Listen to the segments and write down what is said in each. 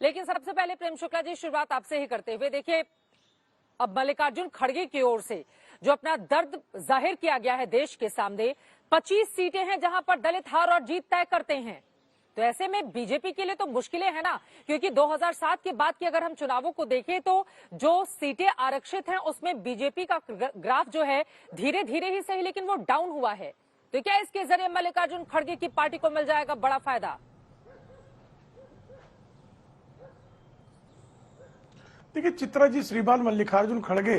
लेकिन सबसे पहले प्रेम शुक्ला जी, शुरुआत आपसे ही करते हुए, देखिए अब मल्लिकार्जुन खड़गे की ओर से जो अपना दर्द जाहिर किया गया है देश के सामने, 25 सीटें हैं जहां पर दलित हार और जीत तय करते हैं। तो ऐसे में बीजेपी के लिए तो मुश्किलें हैं ना, क्योंकि 2007 के बाद की अगर हम चुनावों को देखें तो जो सीटें आरक्षित हैं उसमें बीजेपी का ग्राफ जो है धीरे धीरे ही सही लेकिन वो डाउन हुआ है। तो क्या इसके जरिए मल्लिकार्जुन खड़गे की पार्टी को मिल जाएगा बड़ा फायदा? देखिए चित्रा जी, श्रीमान मल्लिकार्जुन खड़गे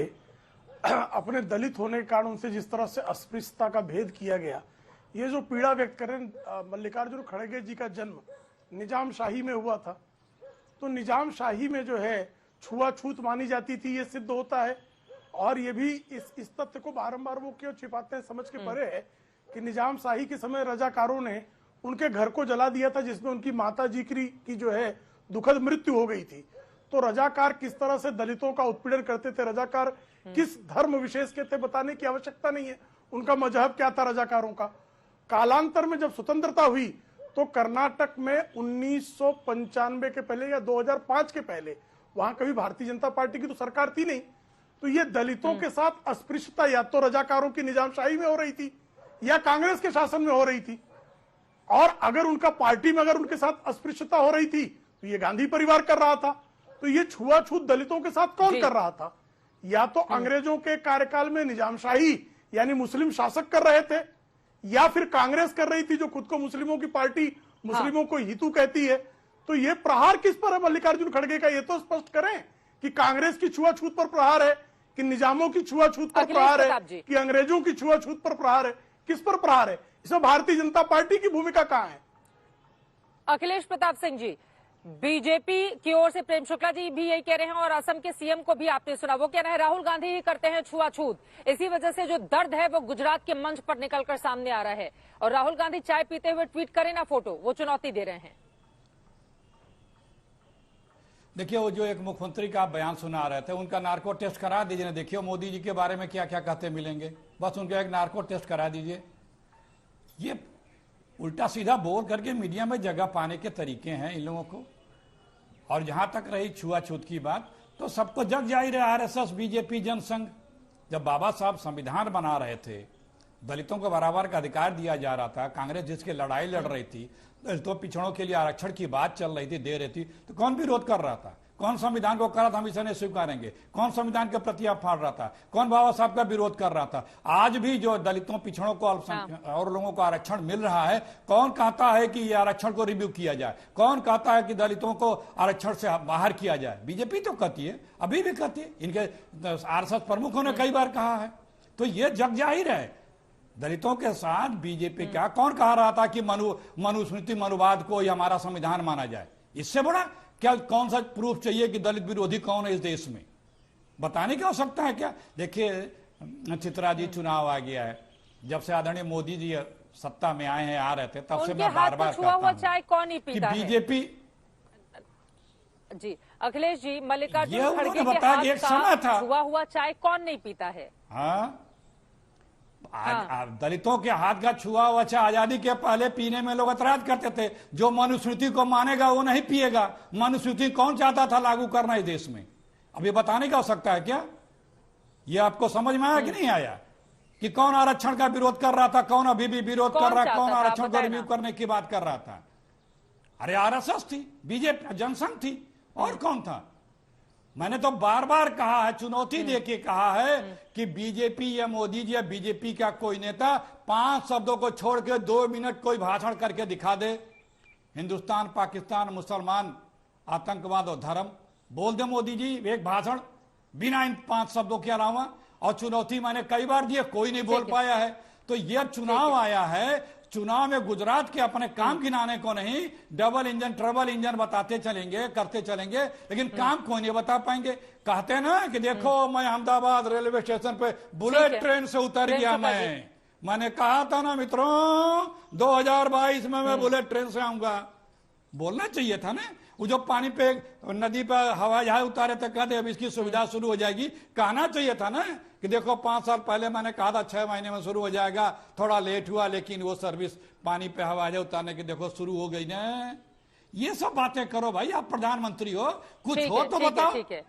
अपने दलित होने के कारण उनसे जिस तरह से अस्पृश्यता का भेद किया गया, ये जो पीड़ा व्यक्त करें, मल्लिकार्जुन खड़गे जी का जन्म निजाम शाही में हुआ था, तो निजाम शाही में जो है छुआछूत मानी जाती थी, ये सिद्ध होता है। और ये भी इस तथ्य को बारंबार वो क्यों छिपाते हैं समझ के परे है कि निजाम शाही के समय रजाकारों ने उनके घर को जला दिया था, जिसमें उनकी माता जी की जो है दुखद मृत्यु हो गई थी। तो रजाकार किस तरह से दलितों का उत्पीड़न करते थे, रजाकार किस धर्म विशेष के थे, बताने की आवश्यकता नहीं है। उनका मजहब क्या था रजाकारों का। कालांतर में जब स्वतंत्रता हुई तो कर्नाटक में 1995 के पहले या 2005 के पहले वहां कभी भारतीय जनता पार्टी की तो सरकार थी नहीं, तो ये दलितों के साथ अस्पृश्यता या तो रजाकारों की निजामशाही में हो रही थी या कांग्रेस के शासन में हो रही थी। और अगर उनका पार्टी में अगर उनके साथ अस्पृश्यता हो रही थी तो ये गांधी परिवार कर रहा था। तो ये छुआछूत दलितों के साथ कौन कर रहा था? या तो अंग्रेजों के कार्यकाल में निजामशाही यानी मुस्लिम शासक कर रहे थे, या फिर कांग्रेस कर रही थी जो खुद को मुस्लिमों की पार्टी, मुस्लिमों को हितू कहती है। तो ये प्रहार किस पर है मल्लिकार्जुन खड़गे का, ये तो स्पष्ट करें कि कांग्रेस की छुआछूत पर प्रहार है कि निजामों की छुआछूत पर प्रहार है कि अंग्रेजों की छुआछूत पर प्रहार है, किस पर प्रहार है? इसमें भारतीय जनता पार्टी की भूमिका कहां है? अखिलेश प्रताप सिंह जी, बीजेपी की ओर से प्रेम शुक्ला जी भी यही कह रहे हैं और असम के सीएम को भी आपने सुना, वो कह रहे हैं राहुल गांधी ही करते हैं छुआछूत। इसी वजह से जो दर्द है वो गुजरात के मंच पर निकलकर सामने आ रहा है। और राहुल गांधी चाय पीते हुए ट्वीट करें ना फोटो, वो चुनौती दे रहे हैं। देखिए, वो जो एक मुख्यमंत्री का बयान सुना रहे थे, उनका नार्को टेस्ट करा दीजिए ना। देखिए मोदी जी के बारे में क्या क्या कहते मिलेंगे, बस उनका एक नार्को टेस्ट करा दीजिए। ये उल्टा सीधा बोल करके मीडिया में जगह पाने के तरीके हैं इन लोगों को। और जहां तक रही छुआछूत की बात, तो सबको जग जाहिर है, आरएसएस, बीजेपी, जनसंघ, जब बाबा साहब संविधान बना रहे थे, दलितों को बराबर का अधिकार दिया जा रहा था, कांग्रेस जिसकी लड़ाई लड़ रही थी, दलितों पिछड़ों के लिए आरक्षण की बात चल रही थी, दे रही थी, तो कौन विरोध कर रहा था? कौन संविधान को कह रहा था हम इसे नहीं स्वीकारेंगे? कौन संविधान के प्रति आप फाड़ रहा था? कौन बाबा साहब का विरोध कर रहा था? आज भी जो दलितों, पिछड़ों को, अल्पसंख्यक और लोगों को आरक्षण मिल रहा है, कौन कहता है कि ये आरक्षण को रिव्यू किया जाए? कौन कहता है कि दलितों को आरक्षण से बाहर किया जाए? बीजेपी तो कहती है, अभी भी कहती है, इनके आरएसएस प्रमुखों ने कई बार कहा है। तो ये जग जाहिर है, दलितों के साथ बीजेपी का कौन कह रहा था कि मनुस्मृति, मनुवाद को ये हमारा संविधान माना जाए? इससे बड़ा क्या कौन सा प्रूफ चाहिए कि दलित विरोधी कौन है इस देश में? बताने की आवश्यकता है क्या? देखिए चित्रा जी, चुनाव आ गया है, जब से आदरणीय मोदी जी सत्ता में आए हैं, आ रहे थे, तब से मैं बार बार कहता हूं चाय कौन नहीं पीता कि बीजेपी जी। अखिलेश जी, मल्लिकार्जुन खड़गे के बताया कि एक समय था, छुआ हुआ चाय कौन नहीं पीता है? हाँ, दलितों के हाथ का छुआ हुआ चाय आजादी के पहले पीने में लोग ऐतराज करते थे। जो मनुस्मृति को मानेगा वो नहीं पिएगा। मनुस्मृति कौन चाहता था लागू करना इस देश में? अब ये बताने की आवश्यकता है क्या? ये आपको समझ में आया कि नहीं आया कि कौन आरक्षण का विरोध कर रहा था, कौन अभी भी विरोध कर रहा है, कौन आरक्षण को रिव्यू करने की बात कर रहा था? अरे आरएसएस थी, बीजेपी, जनसंघ थी, और कौन था? मैंने तो बार बार कहा है, चुनौती देके कहा है कि बीजेपी या मोदी जी या बीजेपी का कोई नेता 5 शब्दों को छोड़ के 2 मिनट कोई भाषण करके दिखा दे, हिंदुस्तान, पाकिस्तान, मुसलमान, आतंकवाद और धर्म, बोल दे मोदी जी एक भाषण बिना इन 5 शब्दों के अलावा। और चुनौती मैंने कई बार दी, कोई नहीं बोल पाया है। तो यह चुनाव आया है, चुनाव में गुजरात के अपने काम गिनाने को नहीं, डबल इंजन, ट्रबल इंजन बताते चलेंगे, करते चलेंगे, लेकिन काम कोई नहीं बता पाएंगे। कहते ना कि देखो मैं अहमदाबाद रेलवे स्टेशन पे बुलेट ट्रेन से उतर गया। मैंने कहा था ना मित्रों, 2022 में मैं बुलेट ट्रेन से आऊंगा। बोलना चाहिए था ना। वो जो पानी पे नदी पर हवाई जहाज उतारे थे, कहते अब इसकी सुविधा शुरू हो जाएगी। कहना चाहिए था ना कि देखो 5 साल पहले मैंने कहा था 6 महीने में शुरू हो जाएगा, थोड़ा लेट हुआ, लेकिन वो सर्विस पानी पे हवाई जहाज उतारने की देखो शुरू हो गई ना। ये सब बातें करो भाई, आप प्रधानमंत्री हो, कुछ ठीक हो है, तो ठीक है, बताओ। ठीक है।